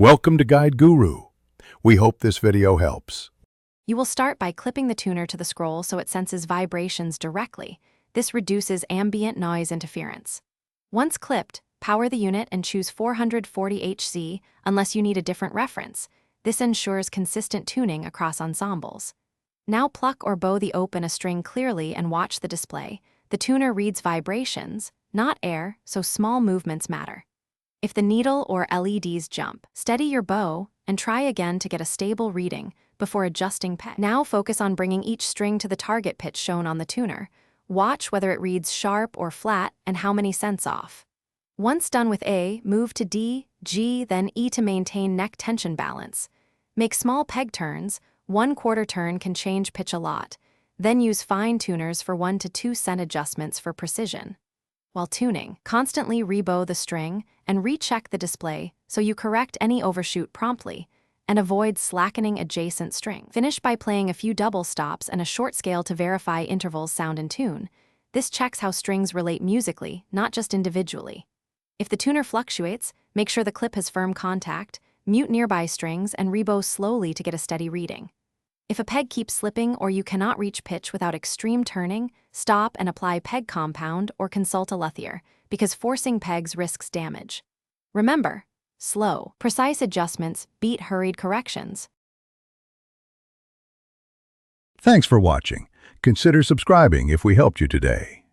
Welcome to Guide Guru. We hope this video helps. You will start by clipping the tuner to the scroll so it senses vibrations directly. This reduces ambient noise interference. Once clipped, power the unit and choose 440 Hz unless you need a different reference. This ensures consistent tuning across ensembles. Now pluck or bow the open a string clearly and watch the display. The tuner reads vibrations, not air, so small movements matter. If the needle or LEDs jump, steady your bow and try again to get a stable reading before adjusting peg. Now focus on bringing each string to the target pitch shown on the tuner. Watch whether it reads sharp or flat and how many cents off. Once done with A, move to D, G, then E to maintain neck tension balance. Make small peg turns. 1/4 turn can change pitch a lot. Then use fine tuners for 1 to 2 cent adjustments for precision. While tuning, constantly rebow the string and recheck the display so you correct any overshoot promptly and avoid slackening adjacent string. Finish by playing a few double stops and a short scale to verify intervals sound in tune. This checks how strings relate musically, not just individually. If the tuner fluctuates, make sure the clip has firm contact, mute nearby strings, and rebow slowly to get a steady reading. If a peg keeps slipping or you cannot reach pitch without extreme turning, stop and apply peg compound or consult a luthier, because forcing pegs risks damage. Remember, slow, precise adjustments beat hurried corrections. Thanks for watching. Consider subscribing if we helped you today.